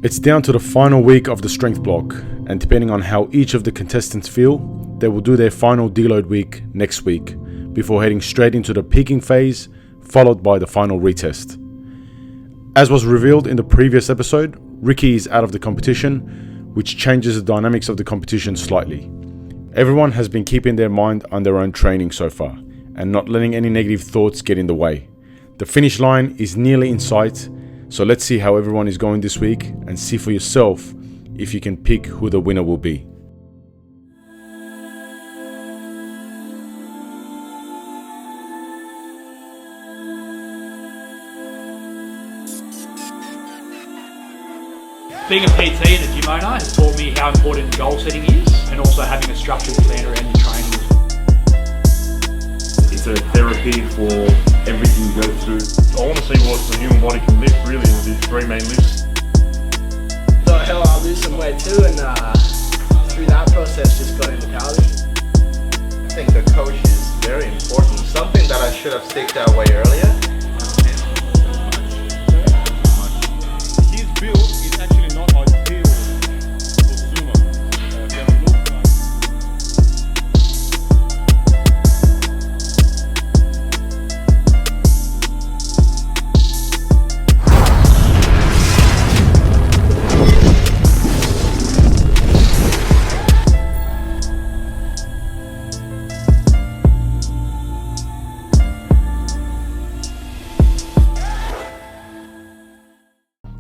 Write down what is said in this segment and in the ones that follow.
It's down to the final week of the strength block, and depending on how each of the contestants feel, they will do their final deload week next week, before heading straight into the peaking phase, followed by the final retest. As was revealed in the previous episode, Ricky is out of the competition, which changes the dynamics of the competition slightly. Everyone has been keeping their mind on their own training so far, and not letting any negative thoughts get in the way. The finish line is nearly in sight, so let's see how everyone is going this week and see for yourself if you can pick who the winner will be. Being a PT and a gym owner has taught me how important goal setting is, and also having a structured plan around your training. It's a therapy for everything you go through. I want to see what the human body can lift really with these three main lifts. So hell, I'll lose some weight too, and through that process just got into powerlifting. I think the coach is very important. Something that I should have sticked that way earlier. His build is actually not ideal for sumo.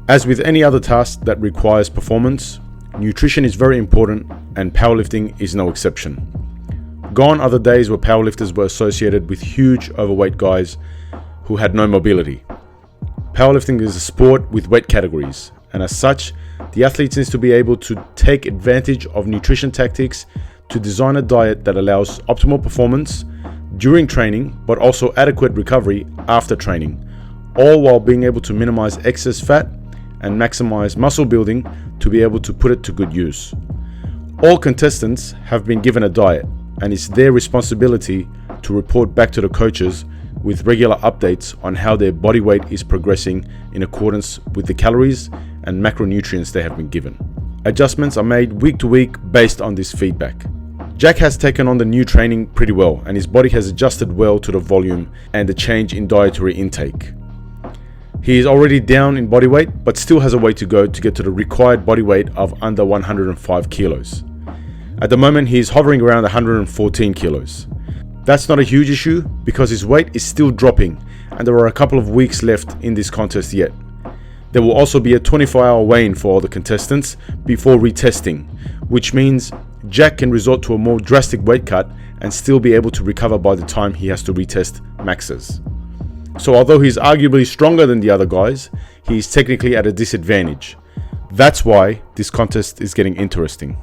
As with any other task that requires performance, nutrition is very important, and powerlifting is no exception. Gone are the days where powerlifters were associated with huge overweight guys who had no mobility. Powerlifting is a sport with weight categories, and as such, the athletes need to be able to take advantage of nutrition tactics to design a diet that allows optimal performance during training, but also adequate recovery after training, all while being able to minimize excess fat and maximize muscle building to be able to put it to good use. All contestants have been given a diet, and it's their responsibility to report back to the coaches with regular updates on how their body weight is progressing in accordance with the calories and macronutrients they have been given. Adjustments are made week to week based on this feedback. Jack has taken on the new training pretty well, and his body has adjusted well to the volume and the change in dietary intake. He is already down in body weight, but still has a way to go to get to the required body weight of under 105 kilos. At the moment, he is hovering around 114 kilos. That's not a huge issue because his weight is still dropping, and there are a couple of weeks left in this contest yet. There will also be a 24-hour weigh-in for all the contestants before retesting, which means Jack can resort to a more drastic weight cut and still be able to recover by the time he has to retest maxes. So although he's arguably stronger than the other guys, he is technically at a disadvantage. That's why this contest is getting interesting.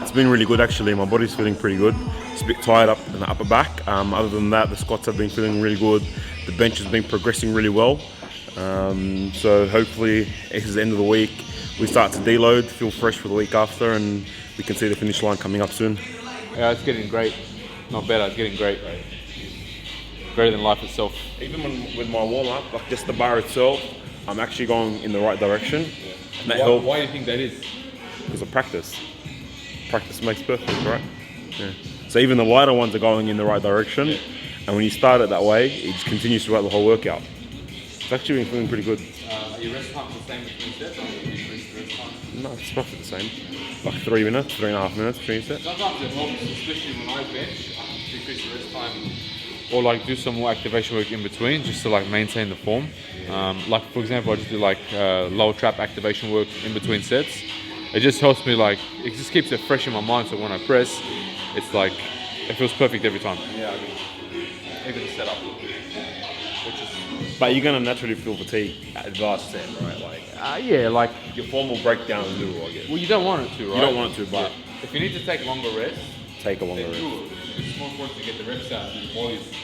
It's been really good actually. My body's feeling pretty good. It's a bit tired up in the upper back. Other than that, the squats have been feeling really good. The bench has been progressing really well. So hopefully, at the end of the week, we start to deload, feel fresh for the week after, and we can see the finish line coming up soon. Yeah, it's getting great. Not better, it's getting great. Greater than life itself. Even with my warm-up, like just the bar itself, I'm actually going in the right direction. Yeah. And that helps. Why do you think that is? Because of practice. Practice makes perfect, right? Yeah. So even the lighter ones are going in the right direction, and when you start it that way, it just continues throughout the whole workout. It's actually been feeling pretty good. Are your rest times the same between sets, or do you increase the rest time? No, it's roughly the same. Like 3 minutes, 3.5 minutes between sets. Sometimes it helps, especially when I bench, to increase the rest time. Or like do some more activation work in between, just to like maintain the form. Like for example, I just do like lower trap activation work in between sets. It just helps me, like, it just keeps it fresh in my mind, so when I press, it's like, it feels perfect every time. Yeah, I mean, Even the setup. but you're gonna naturally feel fatigue at the last set, right? Like, Yeah, like, your form will break down a little, I guess. well, you don't want it to, right? You don't want it to, but if you need to take longer rest, take a longer then rest. do it. It's more important to get the reps out of your bodies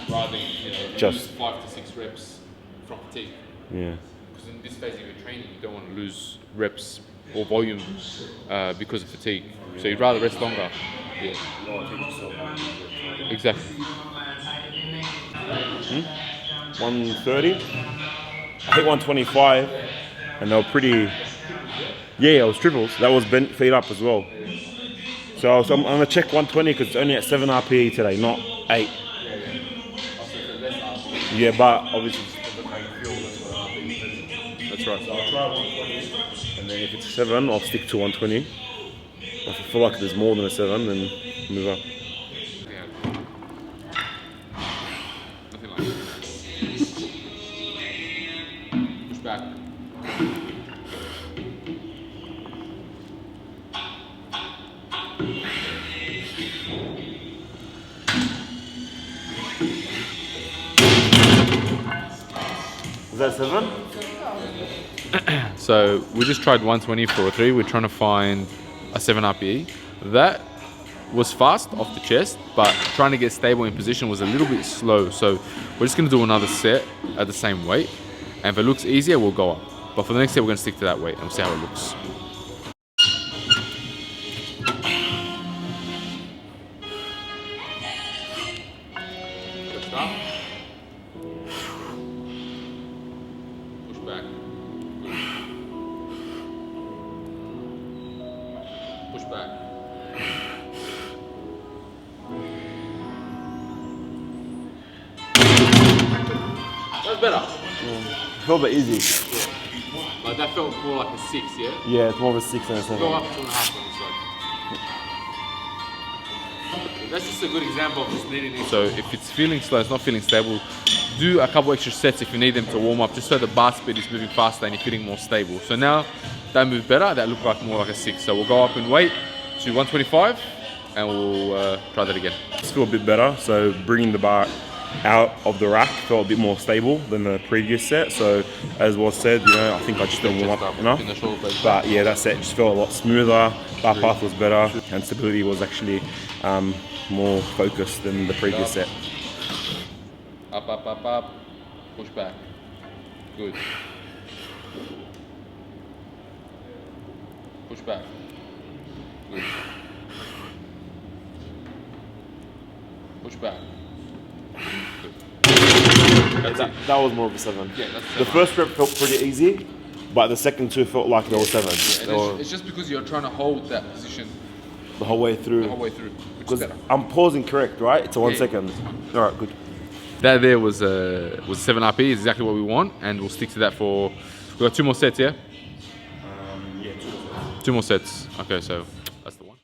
rather than, Just- lose 5 to 6 reps from fatigue. Yeah. Because in this phase of your training, you don't want to lose reps or volume because of fatigue. So you'd rather rest longer. Yeah. Exactly. 130. I hit 125, and they were pretty Yeah, it was triples. That was bent feet up as well. So I'm gonna check 120 because it's only at 7 RPE today, not 8. Yeah, but obviously that's right. So I'll try 120, and then if it's 7, I'll stick to 120. If I feel like there's more than a 7, then move up. Nothing like that. Push back. Is that 7? So we just tried 120 for a 3. We're trying to find a 7 RPE. That was fast off the chest, but trying to get stable in position was a little bit slow. So we're just going to do another set at the same weight. And if it looks easier, we'll go up. But for the next set, we're going to stick to that weight and we'll see how it looks. Good start. Push back. Good. Push back. That's better. Felt a bit easy. Like that felt more like a 6, yeah? Yeah, it's more of a 6 than a 7. Go up 2.5 on this side. That's just a good example of just needing it. So if it's feeling slow, it's not feeling stable, do a couple extra sets if you need them to warm up, just so the bar speed is moving faster and you're feeling more stable. So now that moved better, that looked like more like a 6. So we'll go up in weight to 125 and we'll try that again. Just feel a bit better, so bringing the bar out of the rack felt a bit more stable than the previous set. So as was said, you know, I think I just didn't warm up enough. But yeah, that set just felt a lot smoother, bar path was better, and stability was actually more focused than the previous set. Up, up, up, up. Push back. Good. Push back. Good. Push back. Good. That was more of a 7. Yeah, that's the 7. first rep felt pretty easy, but the second 2 felt like they were 7. Yeah, it's just because you're trying to hold that position the whole way through. the whole way through, which is Because better. I'm pausing correct, right? It's a 1 Yeah, second. All right, good. That there was 7 RP, is exactly what we want, and we'll stick to that for. We got 2 more sets, yeah? Yeah, 2 sets. 2 more sets. Okay, so that's the one.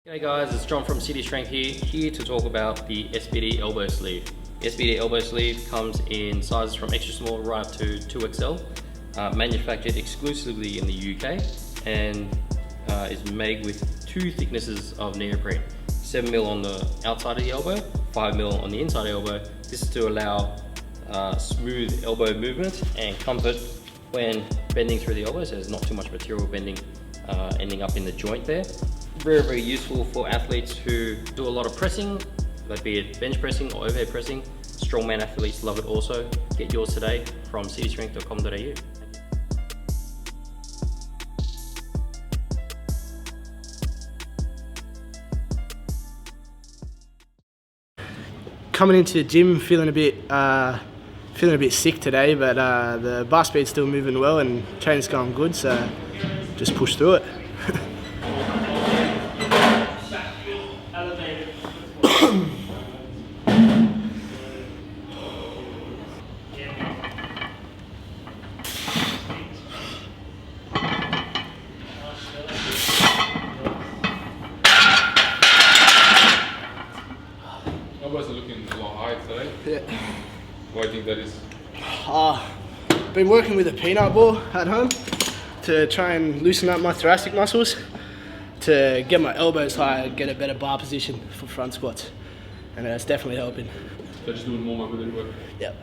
Hey guys, it's John from City Strength here to talk about the SBD elbow sleeve. The SBD elbow sleeve comes in sizes from extra small right up to 2XL, manufactured exclusively in the UK, and is made with 2 thicknesses of neoprene. 7mm on the outside of the elbow, 5mm on the inside of the elbow. This is to allow smooth elbow movement and comfort when bending through the elbow, so there's not too much material bending ending up in the joint there. Very, very useful for athletes who do a lot of pressing, be it bench pressing or overhead pressing. Strongman athletes love it also. Get yours today from citystrength.com.au. Coming into the gym feeling a bit sick today, but the bar speed's still moving well and training's going good, so just push through it. Elbows are looking a lot higher today. Yeah. Why do you think that is? Been working with a peanut ball at home to try and loosen up my thoracic muscles to get my elbows high and get a better bar position for front squats, and that's definitely helping. So just doing more mobility work? Yep.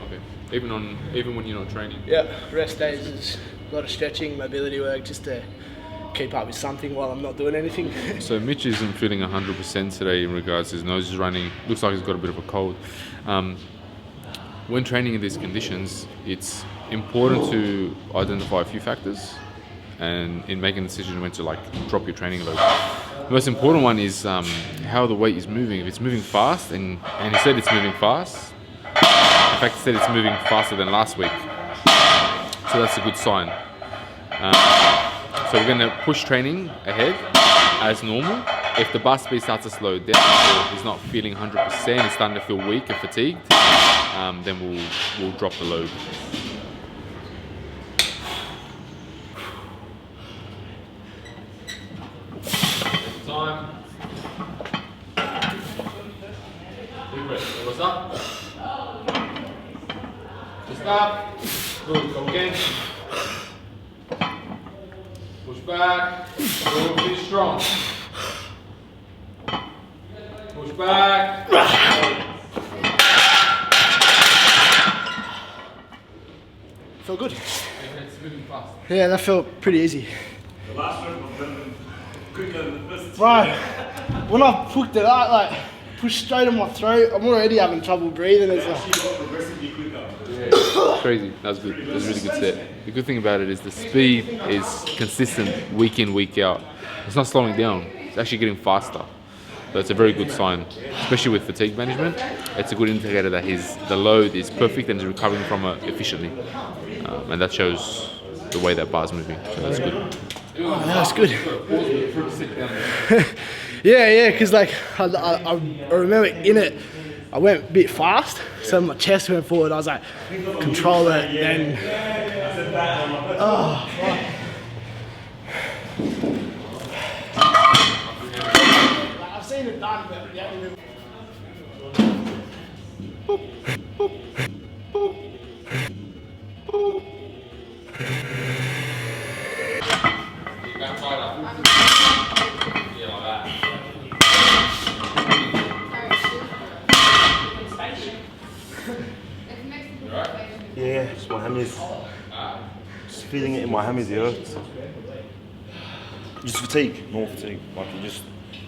Okay. Even when you're not training? Yep. Rest days is a lot of stretching, mobility work, just to keep up with something while I'm not doing anything. So Mitch isn't feeling 100% today in regards to his nose is running. Looks like he's got a bit of a cold. When training in these conditions, it's important to identify a few factors and in making a decision when to drop your training load. The most important one is how the weight is moving. If it's moving fast, and he said it's moving fast. In fact, he said it's moving faster than last week. So that's a good sign. So we're going to push training ahead as normal. If the bar speed starts to slow down or he's not feeling 100%, he's starting to feel weak and fatigued, then we'll drop the load. Time. Deep breath. What's up? Just up. Good. Go again. Push back. Good. Be strong. Push back. Felt good. It's moving fast. Yeah, that felt pretty easy. The last one was quicker than the first. Right, when I hooked it out, like, pushed straight in my throat, I'm already having trouble breathing. It's like, Progressively quicker. Yeah. Crazy. That was good. That was a really good set. The good thing about it is the speed is consistent week in, week out. It's not slowing down. It's actually getting faster. So it's a very good sign, especially with fatigue management. It's a good indicator that the load is perfect and he's recovering from it efficiently. And that shows the way that bar's moving. So that's good. oh, that's good. Yeah, because like, I remember in it, I went a bit fast, so my chest went forward. I was like, control it, then, oh, fuck. I've seen it done, but yeah. Boop, boop, boop, boop. Yeah, just my hammies. Just feeling it in my hammies, it hurts. Just fatigue, normal fatigue. Like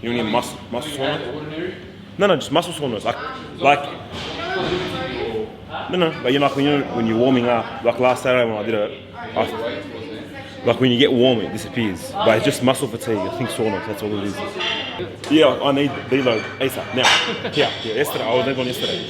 you only have muscle soreness. No, just muscle soreness. Like, no. But you know, like when you're warming up, like last Saturday when I did it, like when you get warm, it disappears. But it's just muscle fatigue. I think soreness. That's all it is. Yeah, I need deload ASAP now. Yeah. Yesterday, I was there on yesterday.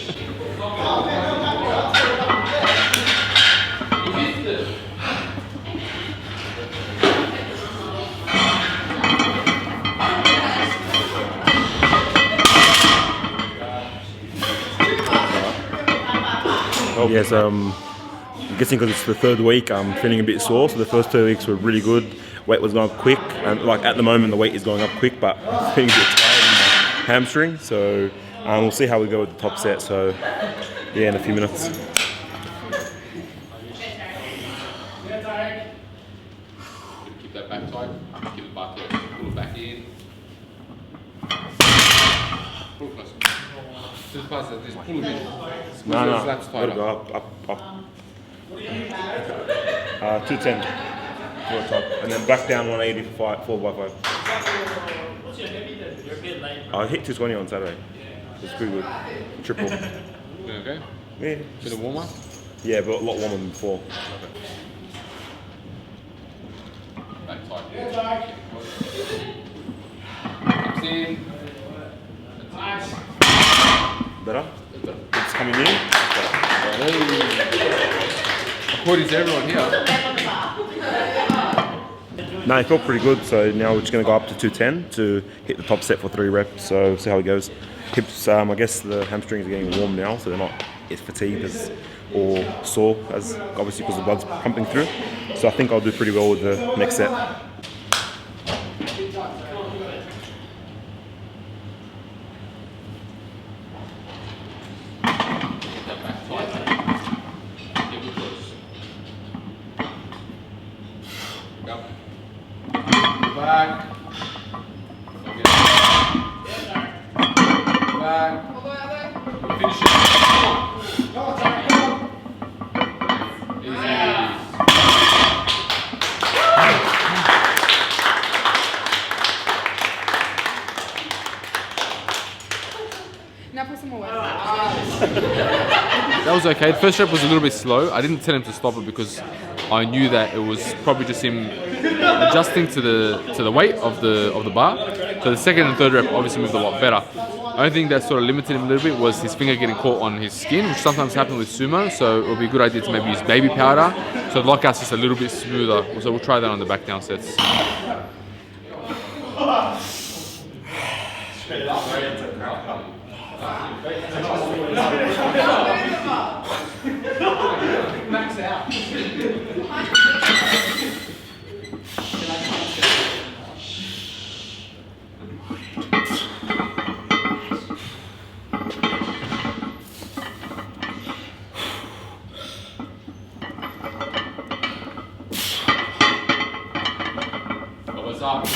Yes, I'm guessing because it's the third week, I'm feeling a bit sore. So the first 2 weeks were really good. Weight was going up quick, and like at the moment the weight is going up quick, but I'm feeling a bit tired in my hamstring. So we'll see how we go with the top set. So yeah, in a few minutes. Keep that back tight. Keep the bar close. Pull it back in. Pull it close. Just pass it. Just pull it in. No, That's tight. gotta go up. 210 to the top, and then back down 180 for 4x5. I hit 220 on Saturday. It's pretty good. Triple. Okay. Yeah. Bit of warm up. Yeah, but a lot warmer than before. Back tight. Comes in. That's it. Better? It's coming in. According to everyone here. No, it felt pretty good. So now we're just going to go up to 210 to hit the top set for 3 reps. So see how it goes. Hips, I guess the hamstrings are getting warm now, so they're not as fatigued as or sore as obviously because the blood's pumping through. So I think I'll do pretty well with the next set. Back. Back. Finish it. Easy. Now put some more weight. That was okay. The first rep was a little bit slow. I didn't tell him to stop it because I knew that it was probably just him adjusting to the weight of the bar. So the second and third rep obviously moved a lot better. The only thing that sort of limited him a little bit was his finger getting caught on his skin, which sometimes happens with sumo. So it would be a good idea to maybe use baby powder So the lockout's just a little bit smoother. So we'll try that on the back down sets. Max out. What's up?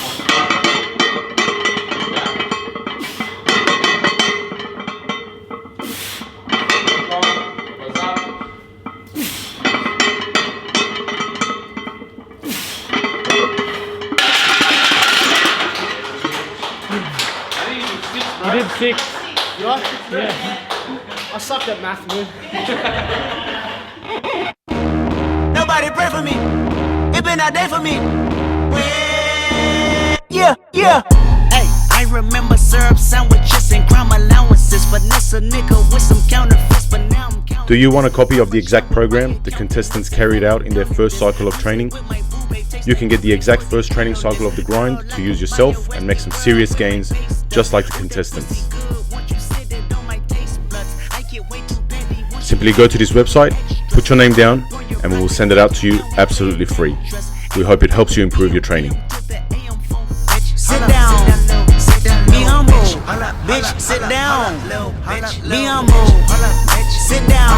You did 6. You are? Yeah. I sucked at math, man. Nobody pray for me. It been a day for me. Yeah, yeah. Hey, I remember syrup sandwiches and crime allowances. Finesse a nigga with some counterfeits, but now I'm counting. Do you want a copy of the exact program the contestants carried out in their first cycle of training? You can get the exact first training cycle of the grind to use yourself and make some serious gains, just like the contestants. Simply go to this website, put your name down, and we will send it out to you absolutely free. We hope it helps you improve your training. Sit down, be humble, bitch, sit down, be humble, sit down.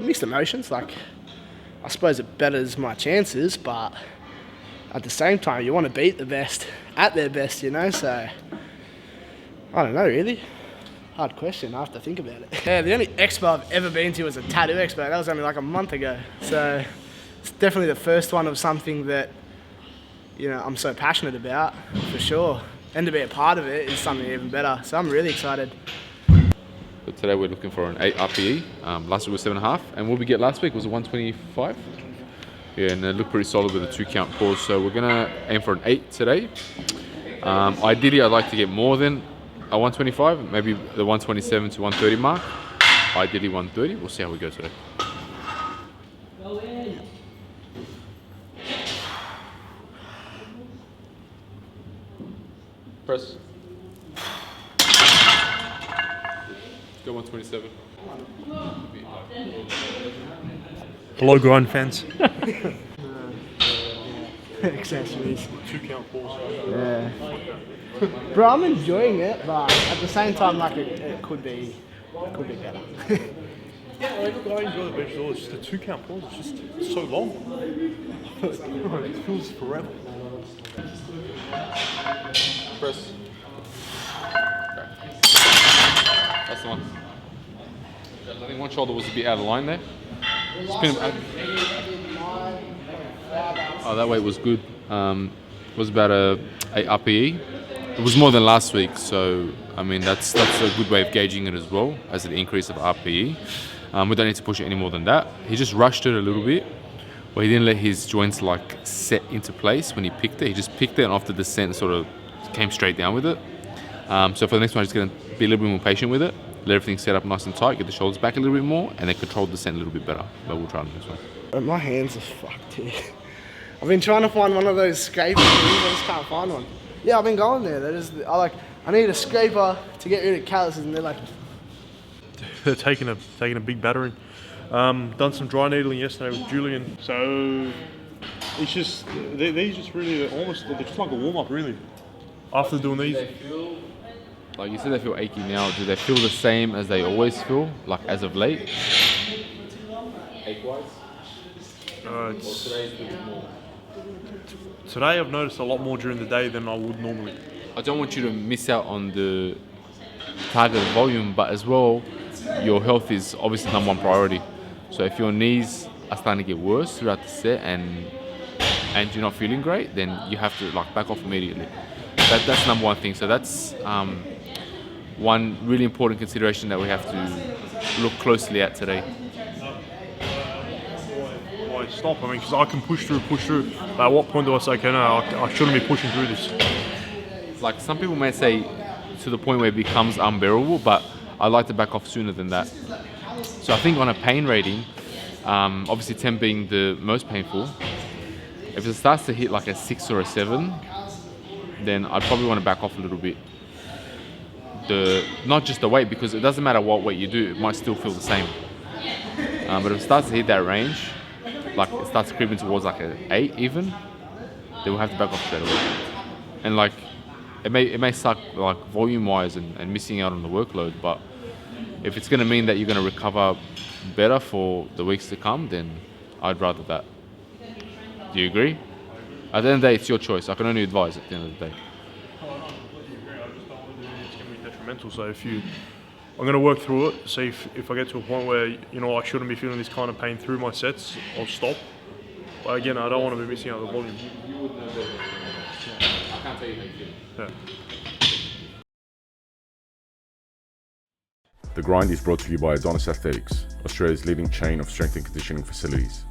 Mixed emotions, like, I suppose it betters my chances, but at the same time, you want to beat the best at their best, you know, so I don't know, really. Hard question, I have to think about it. Yeah, the only expo I've ever been to was a tattoo expo. That was only like a month ago. So it's definitely the first one of something that, you know, I'm so passionate about, for sure. And to be a part of it is something even better. So I'm really excited. But today we're looking for an 8 RPE. Last week was 7.5, and what we get last week was a 125. Yeah, and it looked pretty solid with a 2 count pause. So we're gonna aim for an 8 today. Ideally, I'd like to get more than a 125, maybe the 127 to 130 mark. Ideally 130. We'll see how we go today. Press. Go 127. Hello, grind fans. Accessories. 2 count pause. Yeah. Bro, I'm enjoying it, but at the same time, like, it could be better. Yeah, look, I enjoy the bench as well. It's just the 2 count pause. It's just so long. It feels forever. Press. That's the one. I think one shoulder was a bit out of line there. Spin him. Oh, that weight was good. It was about a 8 RPE. It was more than last week, so I mean that's a good way of gauging it as well as an increase of RPE. We don't need to push it any more than that. He just rushed it a little bit, but he didn't let his joints like set into place when he picked it. He just picked it, and after the descent sort of came straight down with it. So for the next one, I'm just going to be a little bit more patient with it, let everything set up nice and tight, get the shoulders back a little bit more, and then control the descent a little bit better. But we'll try on this one. My hands are fucked here. I've been trying to find one of those scrapers, I just can't find one. Yeah, I've been going there. I need a scraper to get rid of calluses, and they're like... They're taking a big battering. Done some dry needling yesterday with Julian. So it's just these just really they're just like a warm up really. After doing these, like you said, they feel achy now. Do they feel the same as they always feel, like as of late? Ache-wise? Today I've noticed a lot more during the day than I would normally. I don't want you to miss out on the target volume, but as well, your health is obviously number one priority. So if your knees are starting to get worse throughout the set and you're not feeling great, then you have to like back off immediately. That's number one thing. So that's one really important consideration that we have to look closely at today. Why stop stop? I mean, because I can push through. But at what point do I say, okay, no, I shouldn't be pushing through this? Like some people may say to the point where it becomes unbearable, but I like to back off sooner than that. So I think on a pain rating, obviously 10 being the most painful, if it starts to hit like a 6 or a 7, then I'd probably want to back off a little bit. Not just the weight, because it doesn't matter what weight you do, it might still feel the same. But if it starts to hit that range, like it starts creeping towards like an 8 even, then we'll have to back off straight away. And like, it may suck like volume wise and missing out on the workload, but if it's going to mean that you're going to recover better for the weeks to come, then I'd rather that. Do you agree? At the end of the day, it's your choice. I can only advise at the end of the day. Detrimental. So I'm going to work through it, see if I get to a point where, you know, I shouldn't be feeling this kind of pain through my sets, I'll stop. But again, I don't want to be missing out the volume. You would know better. I can't tell you how you feel. Yeah. The Grind is brought to you by Adonis Athletics, Australia's leading chain of strength and conditioning facilities.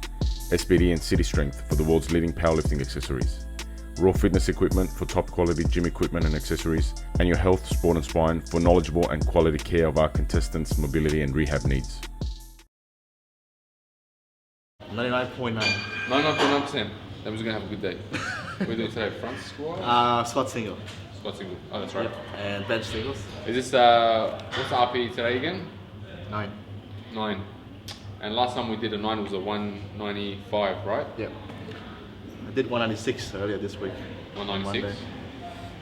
SBD and City Strength for the world's leading powerlifting accessories. Raw fitness equipment for top quality gym equipment and accessories, and your health, sport and spine for knowledgeable and quality care of our contestants' mobility and rehab needs. 99.9. 99.9%. That was going to have a good day. We're doing today front squat? Squat single. Squat single. Oh, that's right. Yep. And bench singles. Is this, what's the RP today again? 9. 9. And last time we did a 9 was a 195, right? Yep. I did 196 earlier this week. 196?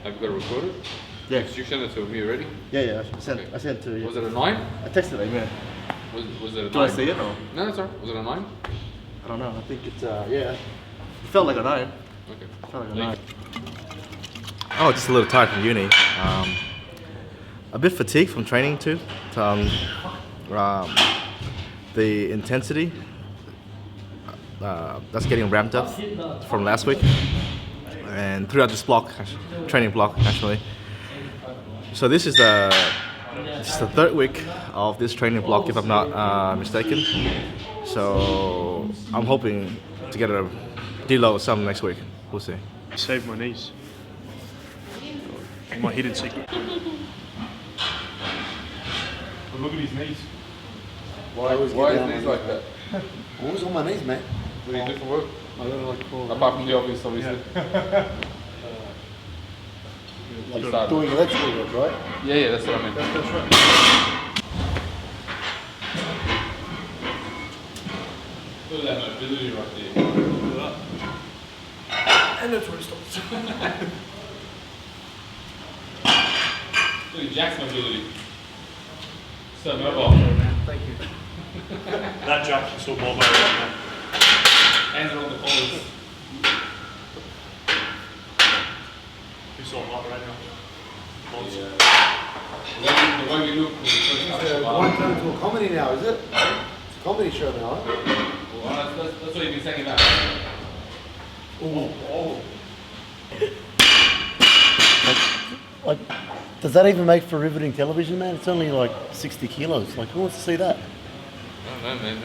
Have you got it recorded? Yeah. You sent it to me already? Yeah, I sent to you. Was it a 9? I texted it, yeah. Was it a 9? Do I see it or? No, that's alright. Was it a 9? I don't know. I think it's, yeah. It felt like a 9. Okay. It felt like a 9. Oh, just a little tired from uni. A bit fatigued from training too. The intensity that's getting ramped up from last week and throughout this block, training block actually. So this is the third week of this training block, if I'm not mistaken. So I'm hoping to get a deload some next week. We'll see. Saved my knees. My hidden secret. But look at his knees. Why his knees like that? I was on my knees, mate. What do you do for work? I don't like crawl. Apart from the obvious, obviously. Like doing electrical work, right? Yeah, that's what I meant. That's right. Look at that mobility right there. Look at that. And that's where it stops. Look at Jack's mobility. So mobile. Thank you. That Jack is so mobile right now. Hands are on the collars. He's so hot right now. Yeah. The way we look. One turn to a comedy now, is it? It's a comedy show now, right? Well, that's what you've been saying about. Oh. Like, does that even make for riveting television, man? It's only like 60 kilos. Like, who wants to see that? I don't know, man.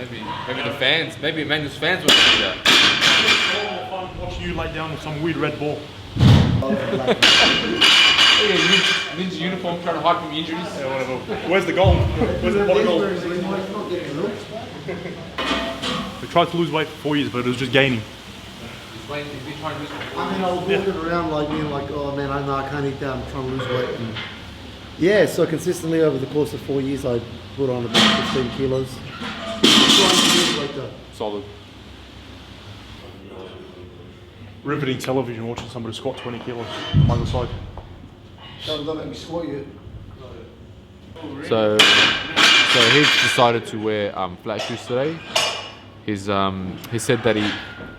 Maybe the fans. Maybe Emmanuel's fans want to see that. It's more fun watching you lay down with some weird red ball. Ninja uniform trying to hide from injuries. Yeah, whatever. Where's the goal? Where's the bottom goal? We tried to lose weight for 4 years, but it was just gaining. He's been trying to lose weight. I mean, I was walking around like being like, oh man, I know I can't eat that. I'm trying to lose weight. And yeah, so consistently over the course of 4 years, I put on about 15 kilos. Like that. Solid. Riveting television watching somebody squat 20 kilos by the side. Don't let me squat you. So he's decided to wear flat shoes today. He said that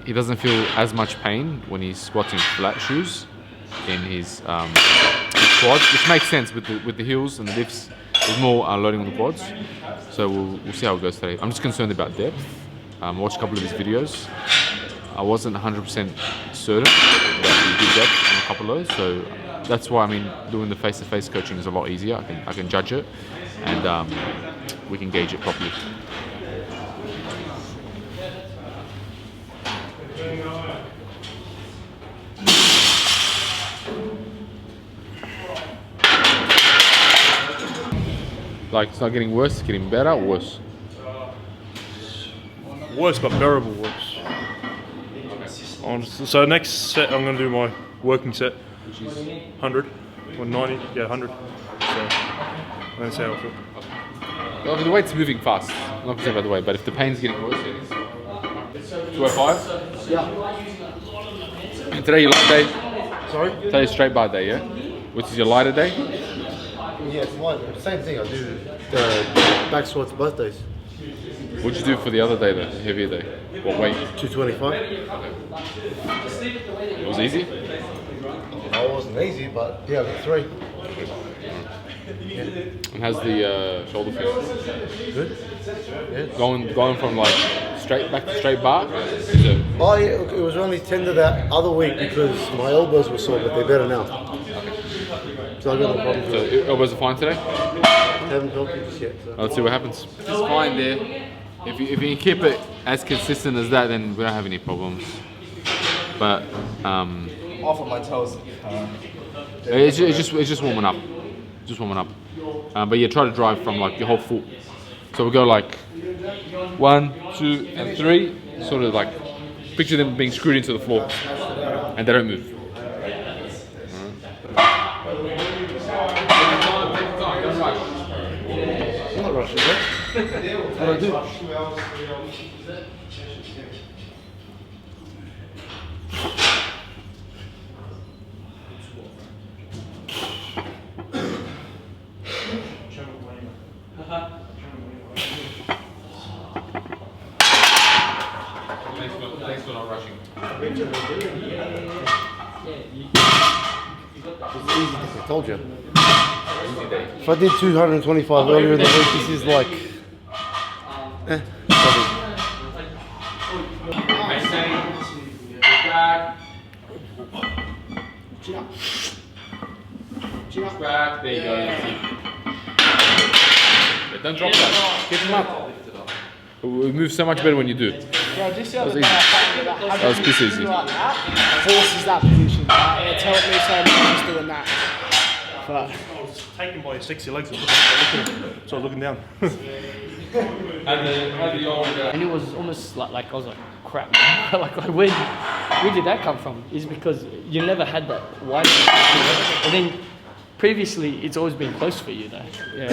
he doesn't feel as much pain when he's squatting flat shoes in his quads, which makes sense with the heels and the lifts. There's more loading on the quads. So we'll see how it goes today. I'm just concerned about depth. Watched a couple of his videos. I wasn't 100% certain that he did depth on a couple of those. So that's why, I mean, doing the face-to-face coaching is a lot easier. I can judge it, and we can gauge it properly. Like it's not getting worse, it's getting better or worse? Worse, but bearable worse. So next set, I'm going to do my working set, which is 100 or 90. Yeah, 100. So let's see how I feel. Well, the weight's moving fast. I'm not concerned about the weight, but if the pain's getting worse, it is. 205? Yeah. And today your light day? Sorry? Today's straight bar day, yeah? Which is your lighter day? Yeah, it's light. Same thing. I do the back squats both days. What'd you do for the other day, the heavier day? What weight? 225. It was easy? It wasn't easy, but yeah, I got 3. And how's the shoulder feel? Good. Yeah. Going from like straight back to straight bar? Oh yeah, look, it was only tender that other week because my elbows were sore, but they're better now. So I got no problem. So elbows are fine today? Haven't felt it just yet. So. Let's see what happens. It's fine there. If you can keep it as consistent as that, then we don't have any problems. But Off of my toes. it's just warming up. Just warming up. But yeah, try to drive from like your whole foot. So we go like 1, 2, and 3. Sort of like picture them being screwed into the floor, and they don't move. I'm not rushing, bro. What do I do? Thanks for not rushing. I told you. If I did 225 earlier in the week, this is like. Back. Back. There you go. Yeah, don't drop that. Keep them up. It moves so much better when you do. Yeah, just That was easy. That was piss easy. Forces that position. It's helped me so much just doing that. But I was taken by your sexy legs and so looking down. And it was almost like I was like, crap. like where did that come from? Is because you never had that wide. And then previously it's always been close for you though. Yeah.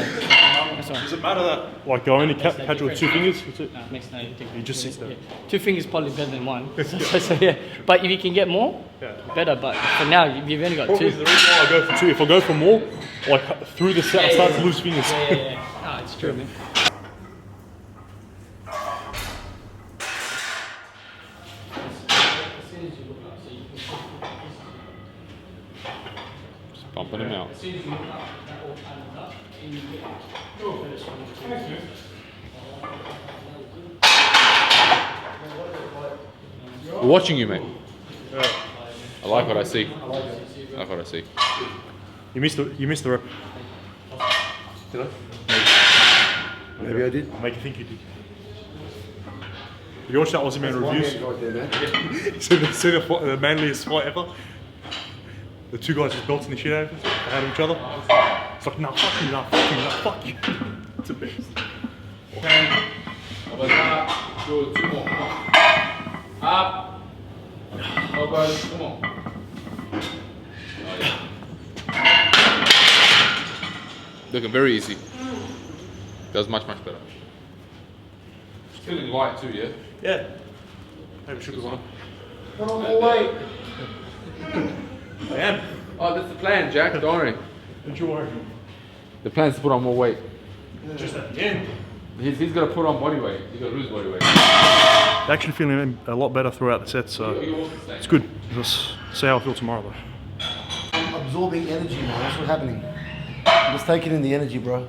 That's right. Does it matter that like I only catch with 2 fingers? That's it. No, it makes no difference. You just sit there. Yeah. 2 fingers probably better than 1. so yeah. But if you can get more, better. But for now you've only got Probably 2. the reason why I go for 2. If I go for more, like through the set, I start to lose fingers. Yeah. No, it's true, man. Just bumping them out. We're watching you, mate. I like what I see. I like what I see. You missed the rep. Did I? Maybe I did. Make you think you did. You watched that Aussie Man reviews? So the manliest fight ever. The 2 guys just belting the shit out of each other. It's like, nah, fuck you, nah, fuck you, nah, fuck you. It's the best. Okay. Good. 2 more. Come on. Up. Elbows. Come on. Oh, yeah. Looking very easy. Does much better. It's feeling light too, yeah? Yeah. Maybe sugar's on it. Put on more weight. I am. Oh, that's the plan, Jack. Don't worry. Don't you worry. The plan's to put on more weight. Just at the end. He's got to put on body weight. He's got to lose body weight. Actually feeling a lot better throughout the set, so it's good. Let's see how I feel tomorrow though. I'm absorbing energy, man. That's what's happening. I'm just taking in the energy, bro.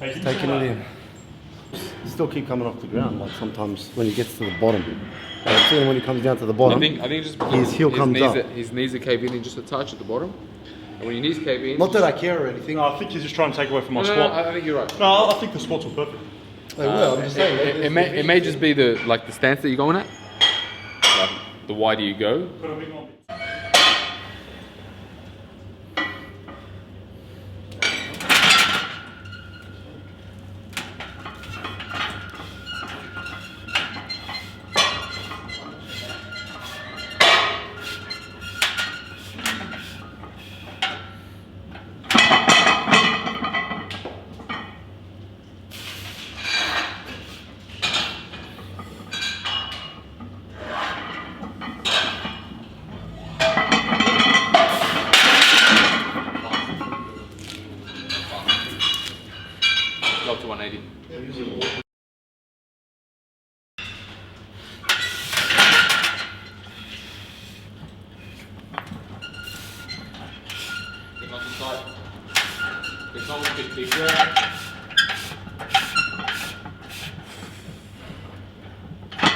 Just taking it in. Still keep coming off the ground, like sometimes when he gets to the bottom. I've seen him when he comes down to the bottom. I think just his heel comes up. His knees are caving in just a touch at the bottom. And when your knees cave in... Not that I care or anything. No, I think he's just trying to take away from my No, squat. I think you're right. No, I think the squats were perfect. They were, I'm just saying. It may just be the stance that you're going at. Like, the wider you go. Not too tight. It's not a bit bigger.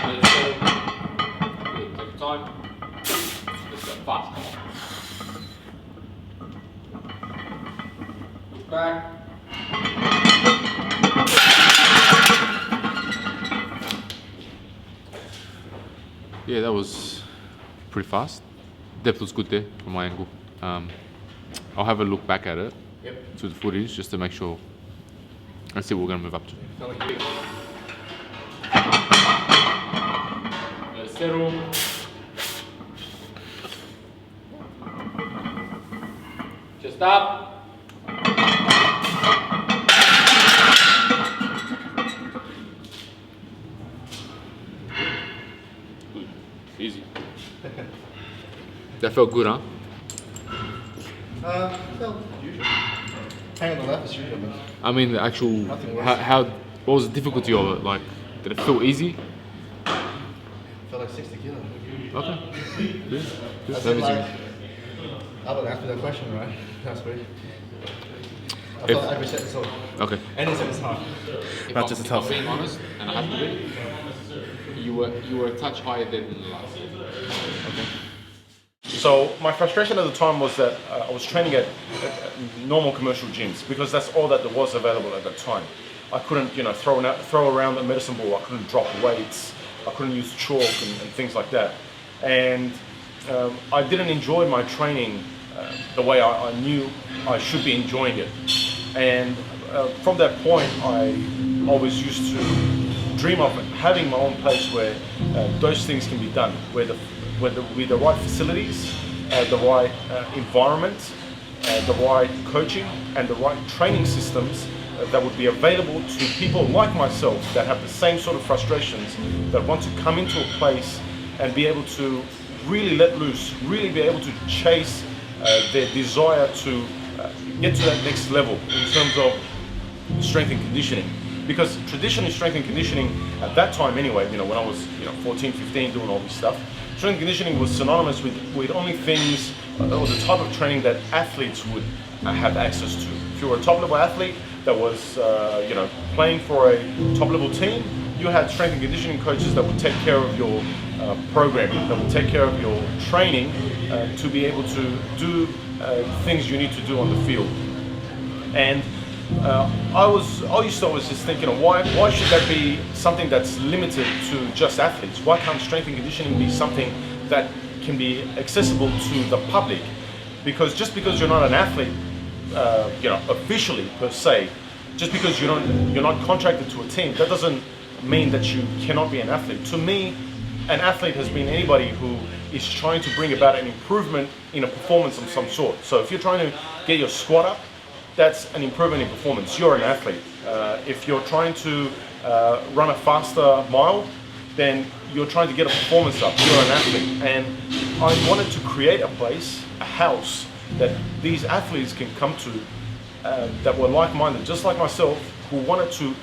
Let it go. Good, take your time. Let's go fast. Look back. Yeah, that was pretty fast. Depth was good there from my angle. I'll have a look back at it to the footage just to make sure and see what we're going to move up to. Settle. Just up. Good. Easy. That felt good, huh? Felt usual. Hang on the left is usual. I mean, the actual, what was the difficulty of it? Like, did it feel easy? Felt like 60 kilos. Okay. Good. I said like, Albert asked me that question, right? That's great. I felt every set is hard. Okay. Any set is hard. Not just a tough. Being honest, and I have to be, you were a touch higher than the last. Okay. So my frustration at the time was that I was training at normal commercial gyms because that's all that there was available at that time. I couldn't, you know, throw around a medicine ball. I couldn't drop weights. I couldn't use chalk and things like that. And I didn't enjoy my training the way I knew I should be enjoying it. And from that point, I always used to dream of having my own place where those things can be done, with the right facilities, the right environment, the right coaching, and the right training systems that would be available to people like myself that have the same sort of frustrations, that want to come into a place and be able to really let loose, really be able to chase their desire to get to that next level in terms of strength and conditioning. Because traditionally strength and conditioning, at that time anyway, you know, when I was 14, 15 doing all this stuff, strength and conditioning was synonymous with only things, or the type of training that athletes would have access to. If you were a top level athlete that was playing for a top level team, you had strength and conditioning coaches that would take care of your programming, that would take care of your training to be able to do things you need to do on the field. And I used to always just thinking, why should that be something that's limited to just athletes? Why can't strength and conditioning be something that can be accessible to the public? Because just because you're not an athlete, officially per se, just because you're not contracted to a team, that doesn't mean that you cannot be an athlete. To me, an athlete has been anybody who is trying to bring about an improvement in a performance of some sort. So if you're trying to get your squat up, that's an improvement in performance. You're an athlete. If you're trying to run a faster mile, then you're trying to get a performance up. You're an athlete. And I wanted to create a place, a house, that these athletes can come to that were like-minded, just like myself, who wanted to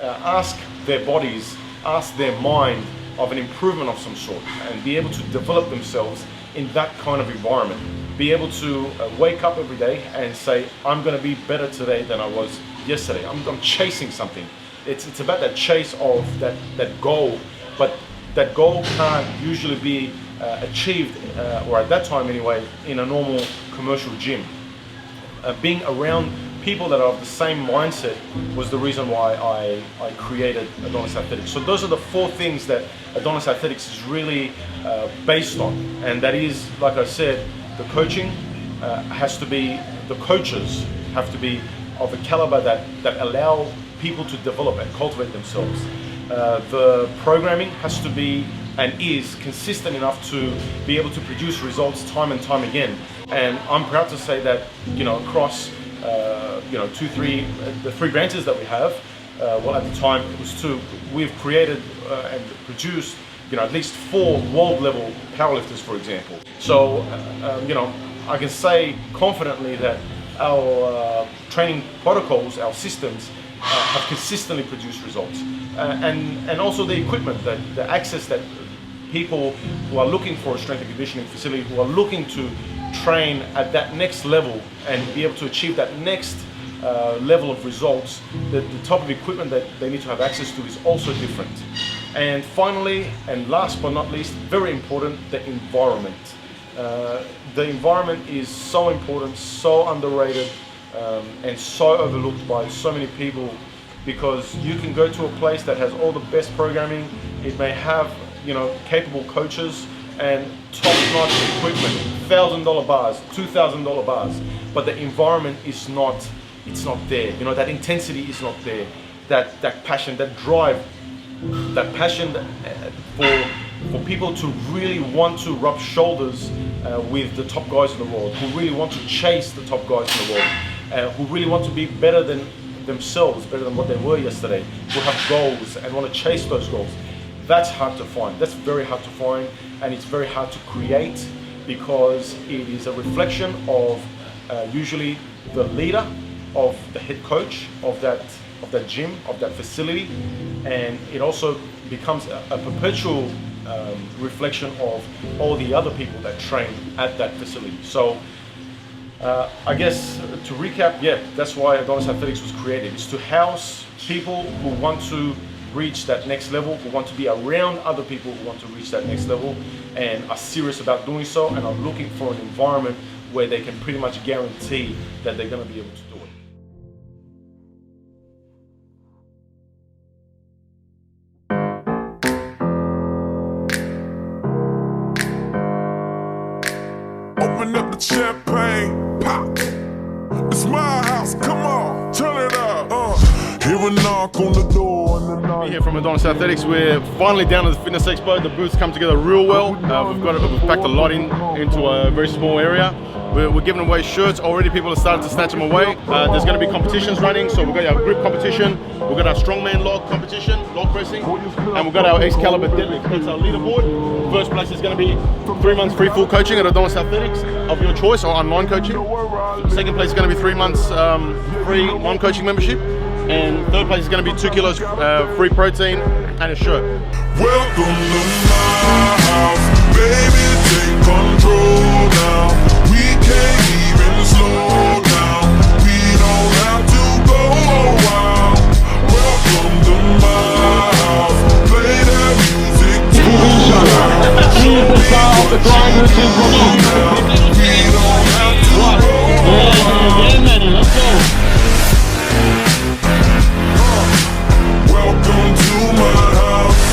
ask their bodies, ask their mind of an improvement of some sort, and be able to develop themselves in that kind of environment. Be able to wake up every day and say, I'm going to be better today than I was yesterday. I'm chasing something. It's about that chase of that goal, but that goal can't usually be achieved, or at that time anyway, in a normal commercial gym. Being around people that are of the same mindset was the reason why I created Adonis Athletics. So those are the 4 things that Adonis Athletics is really based on, and that is, like I said, the coaching has to be, the coaches have to be of a caliber that allow people to develop and cultivate themselves. The programming has to be and is consistent enough to be able to produce results time and time again. And I'm proud to say that, across the 3 branches that we have, at the time it was 2, we've created and produced at least 4 world level powerlifters, for example. So I can say confidently that our training protocols, our systems have consistently produced results, and also the equipment, the access that people who are looking for a strength and conditioning facility, who are looking to train at that next level and be able to achieve that next level of results, the type of equipment that they need to have access to is also different. And finally, and last but not least, very important, the environment. The environment is so important, so underrated, and so overlooked by so many people, because you can go to a place that has all the best programming, it may have, you know, capable coaches and top-notch equipment, $1,000 bars, $2,000 bars, but the environment is not, it's not there. You know, that intensity is not there. That passion, that drive, that passion for people to really want to rub shoulders with the top guys in the world, who really want to chase the top guys in the world, who really want to be better than themselves, better than what they were yesterday, who have goals and want to chase those goals. That's hard to find. That's very hard to find, and it's very hard to create, because it is a reflection of usually the leader, of the head coach of that gym, of that facility, and it also becomes a perpetual reflection of all the other people that train at that facility. So I guess to recap, yeah, that's why Adonis Athletics was created. It's to house people who want to reach that next level, who want to be around other people who want to reach that next level and are serious about doing so, and are looking for an environment where they can pretty much guarantee that they're going to be able to do it. Open up the champagne, pop. It's my house, come on, turn it up. Hear a knock on the door and the night. Here from Adonis Athletics, we're finally down at the Fitness Expo. The booths come together real well. We've packed a lot into a very small area. We're giving away shirts. Already people have started to snatch them away. There's going to be competitions running. So we've got our grip competition, we've got our strongman log competition, log pressing, and we've got our Excalibur deadlift. That's our leaderboard. First place is going to be 3 months free full coaching at Adonis Athletics of your choice, or online coaching. Second place is going to be 3 months free non-coaching membership. And third place is going to be 2 kilos free protein and a shirt. Welcome to my house, baby, take control now. We can't even slow down. We don't have to go a while. Welcome to my house, play that music too loud. Show me what you do. We don't have to go a while. Let's go. Welcome to my house.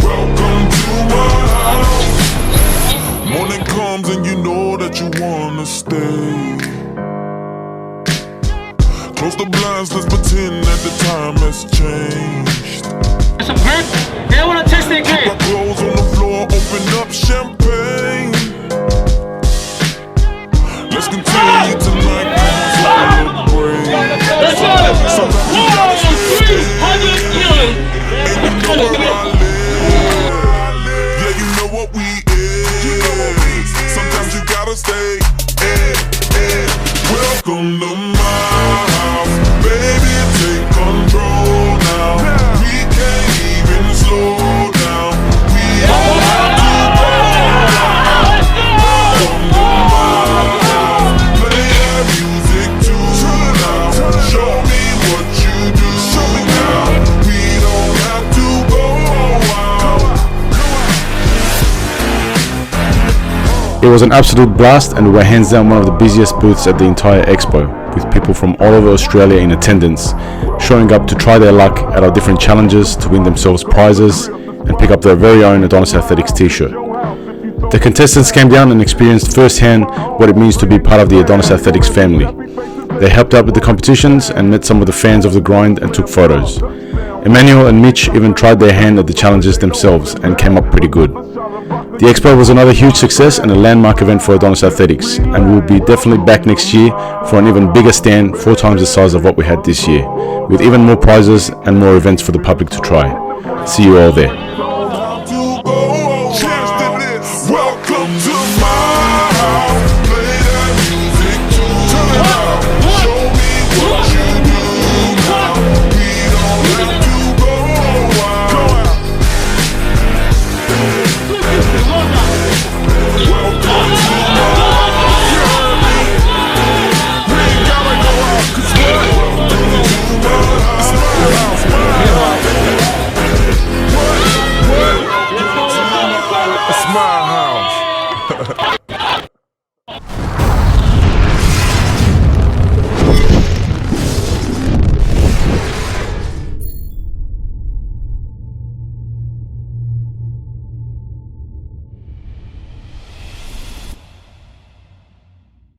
Welcome to my house. Morning comes and you know that you wanna stay. Close the blinds, let's pretend that the time has changed. Some grip? They wanna test their grip. Keep our clothes on the floor, open up champagne. Let's continue tonight. Let's go! 300 kilos! And you know where I live. Yeah, you know what we is. Sometimes you gotta stay. Welcome to my house, baby, take control now. We can't even slow down. We don't have to go. Welcome to my house, play that music too loud. Show me what you do now. We don't have to go a while. It was an absolute blast, and we were hands down one of the busiest booths at the entire expo, with people from all over Australia in attendance, showing up to try their luck at our different challenges to win themselves prizes and pick up their very own Adonis Athletics t-shirt. The contestants came down and experienced firsthand what it means to be part of the Adonis Athletics family. They helped out with the competitions and met some of the fans of the grind and took photos. Emmanuel and Mitch even tried their hand at the challenges themselves and came up pretty good. The expo was another huge success and a landmark event for Adonis Athletics, and we'll be definitely back next year for an even bigger stand, 4 times the size of what we had this year, with even more prizes and more events for the public to try. See you all there. Welcome to my house, play that music too loud. Show me what you do now. We don't have to go a while. Bye.